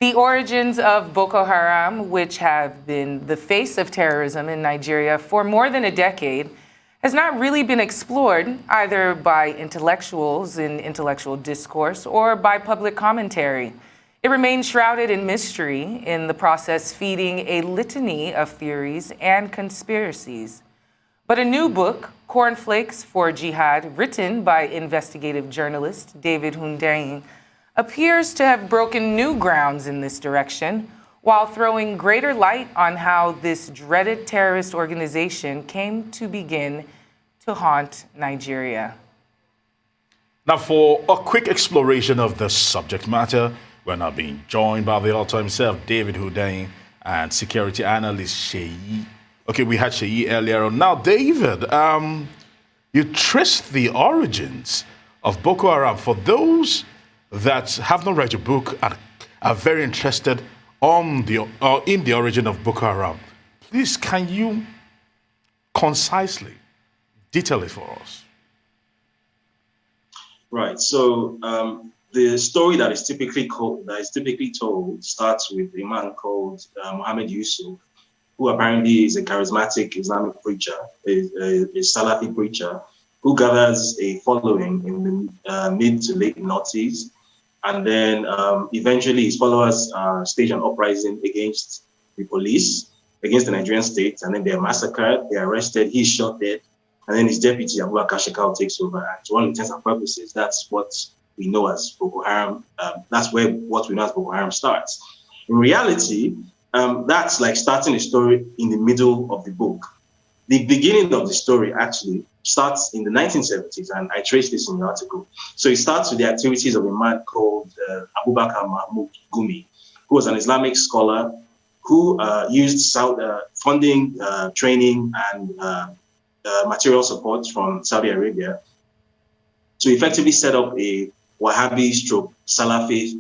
The origins of Boko Haram, which have been the face of terrorism in Nigeria for more than a decade, has not really been explored either by intellectuals in intellectual discourse or by public commentary. It remains shrouded in mystery, in the process feeding a litany of theories and conspiracies. But a new book, Cornflakes for Jihad, written by investigative journalist David Hundeyin, appears to have broken new grounds in this direction, while throwing greater light on how this dreaded terrorist organization came to begin to haunt Nigeria. Now, for a quick exploration of the subject matter, we're now being joined by the author himself, David Hundeyin, and security analyst Sheyi. Okay, we had Sheyi earlier on. Now, David, you traced the origins of Boko Haram. For those that have not read your book and are very interested in the origin of Boko Haram, please, can you concisely detail it for us? Right. So the story that is typically told starts with a man called Muhammad Yusuf, who apparently is a charismatic Islamic preacher, a Salafi preacher, who gathers a following in the mid to late noughties. And then eventually his followers stage an uprising against the police, against the Nigerian state, and then they're massacred, they're arrested, he's shot dead, and then his deputy, Abubakar Shekau, takes over. And to all intents and purposes, that's what we know as Boko Haram. That's where what we know as Boko Haram starts. In reality, that's like starting a story in the middle of the book. The beginning of the story actually starts in the 1970s, and I traced this in the article. So it starts with the activities of a man called Abubakar Mahmoud Gumi, who was an Islamic scholar who used funding, training, and material support from Saudi Arabia to effectively set up a Wahhabi stroke Salafi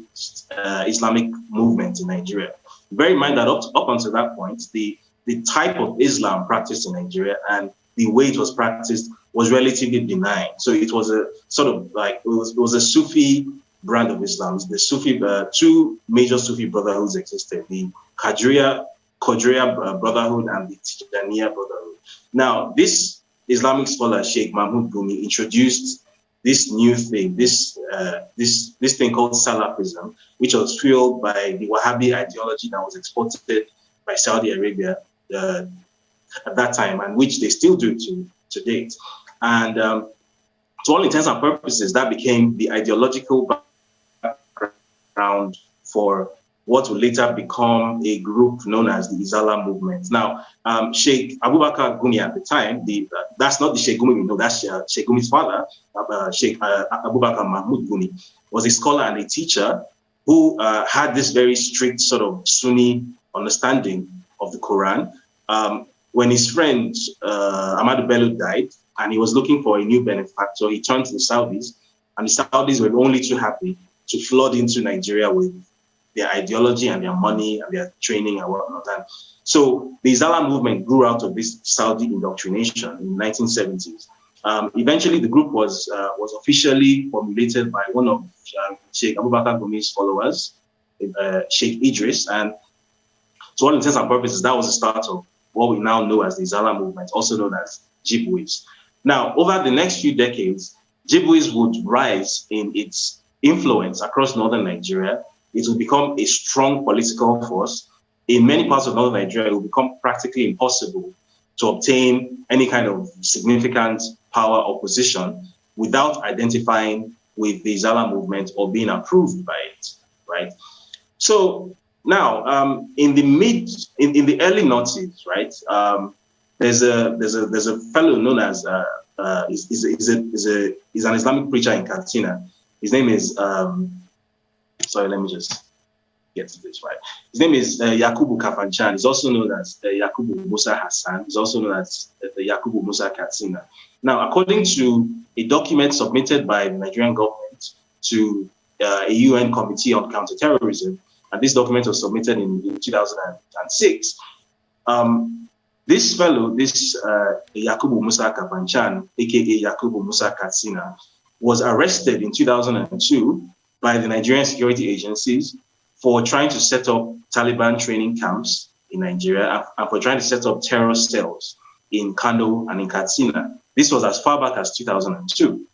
Islamic movement in Nigeria. Bear in mind that up until that point, the type of Islam practiced in Nigeria and the way it was practiced was relatively benign. So it was a sort of like, it was a Sufi brand of Islam. The Sufi, two major Sufi brotherhoods existed, the Qadriya Brotherhood and the Tijaniya Brotherhood. Now, this Islamic scholar, Sheikh Mahmoud Gumi, introduced this new thing, this thing called Salafism, which was fueled by the Wahhabi ideology that was exported by Saudi Arabia at that time, and which they still do to date. And to all intents and purposes, that became the ideological background for what would later become a group known as the Izala movement. Now, Sheikh Abubakar Gumi at the time, that's not the Sheikh Gumi we know, that's Sheikh Gumi's father, Sheikh Abubakar Mahmoud Gumi, was a scholar and a teacher who had this very strict sort of Sunni understanding of the Quran. When his friend Ahmadu Bello died and he was looking for a new benefactor, he turned to the Saudis, and the Saudis were only too happy to flood into Nigeria with their ideology and their money and their training and whatnot. And so the Izala movement grew out of this Saudi indoctrination in the 1970s. Eventually, the group was officially formulated by one of Sheikh Abubakar Gumi's followers, Sheikh Idris, and to all intents and purposes, that was the start of what we now know as the Izala movement, also known as Jibwis. Now, over the next few decades, Jibwis would rise in its influence across northern Nigeria. It will become a strong political force. In many parts of northern Nigeria, it will become practically impossible to obtain any kind of significant power or position without identifying with the Izala movement or being approved by it, right? So now, in the early noughties, right, there's a fellow known as is an Islamic preacher in Katsina. His name is sorry, let me just get to this right. His name is Yakubu Kafanchan. He's also known as Yakubu Musa Hassan. He's also known as Yakubu Musa Katsina. Now, according to a document submitted by the Nigerian government to a UN Committee on Counterterrorism, and this document was submitted in 2006, this fellow, Yakubu Musa Kafanchan, aka Yakubu Musa Katsina, was arrested in 2002 by the Nigerian security agencies for trying to set up Taliban training camps in Nigeria and for trying to set up terror cells in Kano and in Katsina. This was as far back as 2002.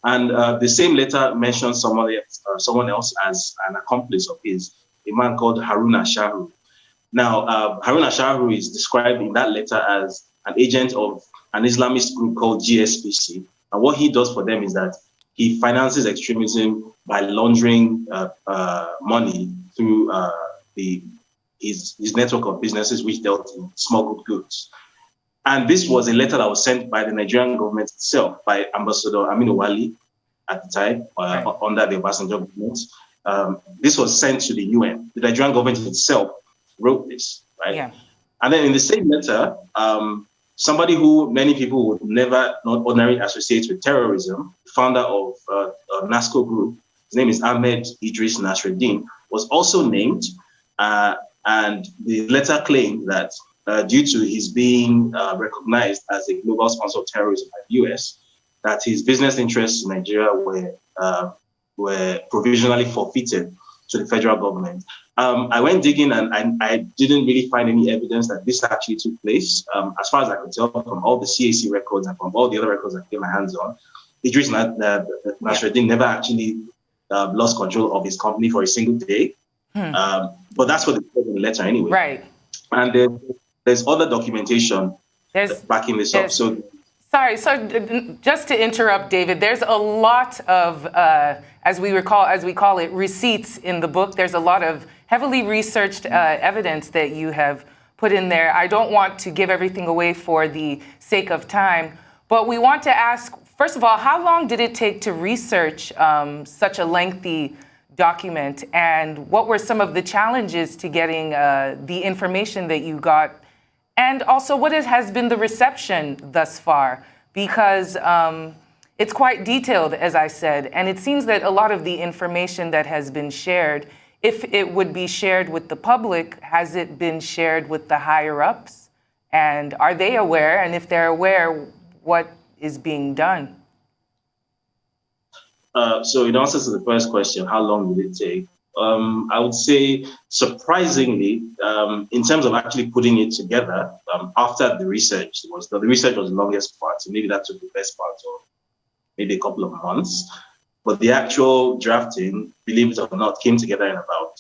And the same letter mentions someone else as an accomplice of his, a man called Haruna Shahu. Now, Haruna Shahu is described in that letter as an agent of an Islamist group called GSPC. And what he does for them is that he finances extremism by laundering money through his network of businesses which dealt in smuggled goods. And this was a letter that was sent by the Nigerian government itself, by Ambassador Aminu Wali at the time, under the Obasanjo government. This was sent to the UN. The Nigerian government itself wrote this, right? Yeah. And then in the same letter, somebody who many people would never, not ordinarily associate with terrorism, the founder of NASCO Group, his name is Ahmed Idris Nasreddin, was also named. And the letter claimed that due to his being recognized as a global sponsor of terrorism by the US, that his business interests in Nigeria were provisionally forfeited to the federal government. I went digging and I didn't really find any evidence that this actually took place. As far as I could tell from all the CAC records and from all the other records I get my hands on, Idris Nasreddin never actually lost control of his company for a single day. But that's what they said in the letter anyway. Right. And there's other documentation backing this up. So just to interrupt, David, there's a lot of, as we call it, receipts in the book. There's a lot of heavily researched evidence that you have put in there. I don't want to give everything away for the sake of time, but we want to ask, first of all, how long did it take to research such a lengthy document, and what were some of the challenges to getting the information that you got? And also, what has been the reception thus far? Because it's quite detailed, as I said, and it seems that a lot of the information that has been shared, if it would be shared with the public, has it been shared with the higher-ups? And are they aware? And if they're aware, what is being done? So in answer to the first question, how long did it take? I would say, surprisingly, in terms of actually putting it together, after the research was done, the research was the longest part, so maybe that took the best part of maybe a couple of months. But the actual drafting, believe it or not, came together in about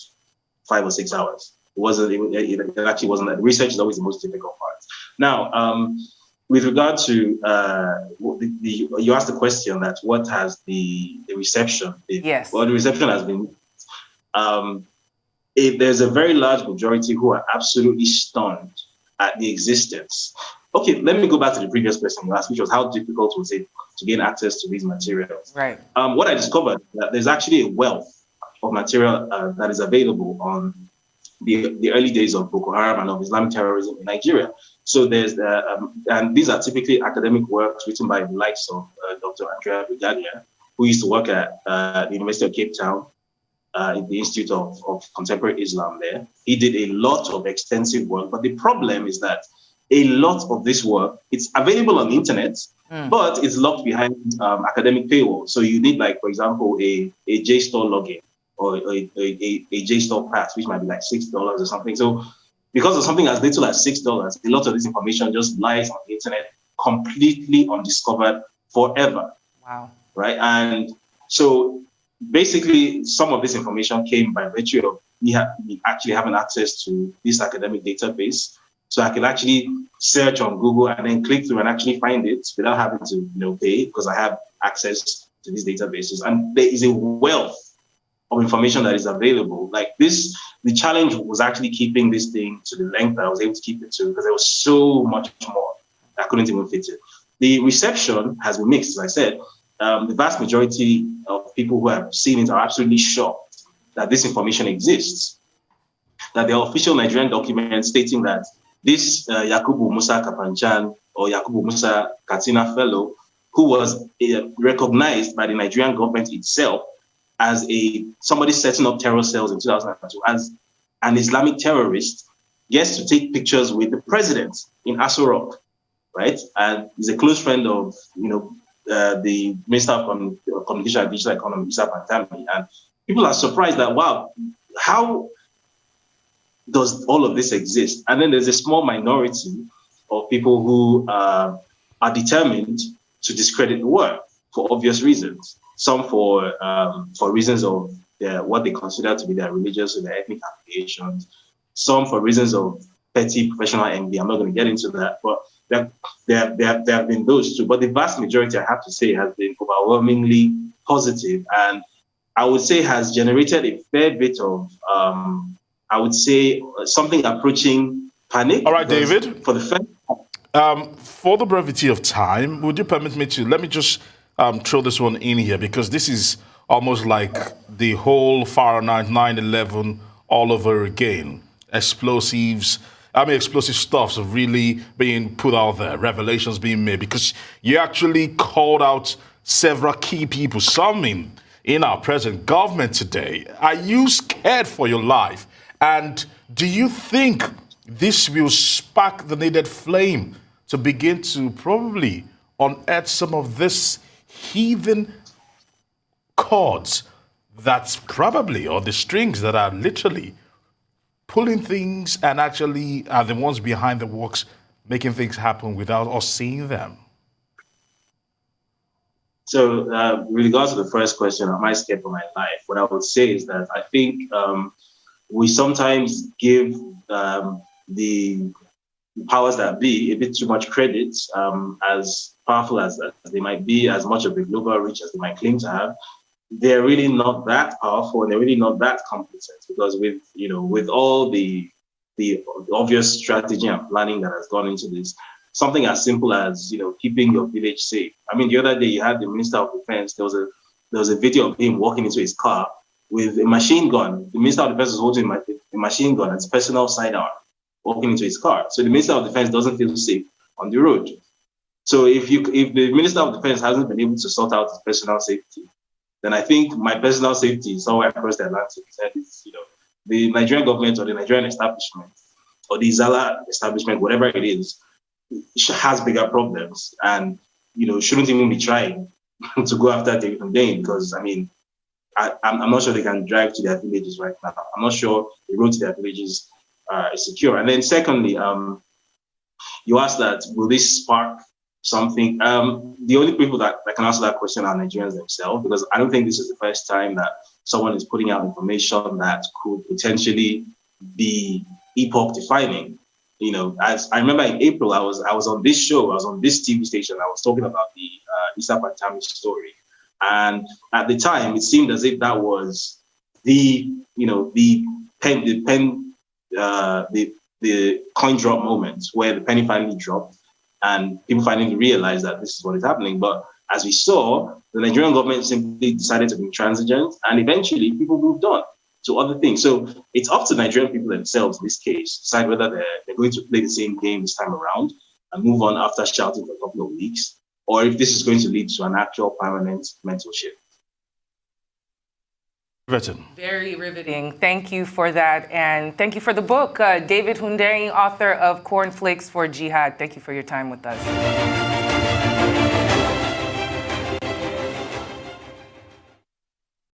5 or 6 hours. It actually wasn't that. The research is always the most difficult part. Now, with regard to you asked the question that what has the reception been? Yes. Well, the reception has been. There's a very large majority who are absolutely stunned at the existence. Okay, let me go back to the previous question you asked, which was how difficult was it to gain access to these materials? Right. What I discovered that there's actually a wealth of material that is available on the early days of Boko Haram and of Islamic terrorism in Nigeria. So there's and these are typically academic works written by the likes of Dr. Andrea Brigadia, who used to work at the University of Cape Town, in the Institute of Contemporary Islam there. He did a lot of extensive work, but the problem is that a lot of this work, it's available on the internet, but it's locked behind academic paywall. So you need, like, for example, a JSTOR login or a JSTOR pass, which might be like $6 or something. So because of something as little as $6, a lot of this information just lies on the internet, completely undiscovered forever. Wow. Right? And so basically, some of this information came by virtue of me actually having access to this academic database. So I can actually search on Google and then click through and actually find it without having to pay, because I have access to these databases. And there is a wealth of information that is available. Like this, the challenge was actually keeping this thing to the length that I was able to keep it to, because there was so much more that I couldn't even fit it. The reception has been mixed, as I said. The vast majority of people who have seen it are absolutely shocked that this information exists, that there are official Nigerian documents stating that this Yakubu Musa Kapanchan or Yakubu Musa Katsina fellow, who was recognized by the Nigerian government itself as somebody setting up terror cells in 2002, as an Islamic terrorist, gets to take pictures with the president in Aso Rock, right? And he's a close friend of, the Minister of Communication and Digital Economy, Isa Pantami. And people are surprised that, wow, how does all of this exist? And then there's a small minority of people who are determined to discredit the work for obvious reasons. Some for reasons of what they consider to be their religious or their ethnic affiliations. Some for reasons of petty professional envy. I'm not going to get into that, but there have been those too. But the vast majority, I have to say, has been overwhelmingly positive, and I would say has generated a fair bit of, I would say, something approaching panic. All right, David. For the first for the brevity of time, would you permit me to let me just throw this one in here, because this is almost like the whole Fahrenheit 9/11 all over again. Explosive stuff's really being put out there, revelations being made, because you actually called out several key people, some in our present government today. Are you scared for your life? And do you think this will spark the needed flame to begin to probably unearth some of this heathen cords that's probably, or the strings that are literally pulling things and actually are the ones behind the works, making things happen without us seeing them? So, with regards to the first question, am I scared for my life? What I would say is that I think we sometimes give the powers that be a bit too much credit, as powerful as they might be, as much of a global reach as they might claim to have. They're really not that powerful, and they're really not that competent, because with all the obvious strategy and planning that has gone into this, something as simple as keeping your village safe. I mean, the other day you had the Minister of Defense. There was a video of him walking into his car with a machine gun. The Minister of Defense was holding a machine gun as personal sidearm, walking into his car. So the Minister of Defense doesn't feel safe on the road. So if the Minister of Defense hasn't been able to sort out his personal safety, then I think my personal safety is somewhere across the Atlantic. The Nigerian government or the Nigerian establishment or the Zala establishment, whatever it is, has bigger problems, and shouldn't even be trying to go after David Hundeyin, because I'm not sure they can drive to their villages right now. I'm not sure the road to their villages is secure. And then secondly, you asked that will this spark something? The only people that can answer that question are Nigerians themselves, because I don't think this is the first time that someone is putting out information that could potentially be epoch defining. As I remember in April, I was on this show, I was on this TV station, I was talking about the Issa Pantami story. And at the time, it seemed as if that was the coin drop moment, where the penny finally dropped and people finally realized that this is what is happening. But as we saw, the Nigerian government simply decided to be intransigent, and eventually people moved on to other things. So it's up to Nigerian people themselves in this case to decide whether they're going to play the same game this time around and move on after shouting for a couple of weeks, or if this is going to lead to an actual permanent mental shift. Riveting. Very riveting. Thank you for that. And thank you for the book. David Hundeyin, author of Cornflakes for Jihad. Thank you for your time with us.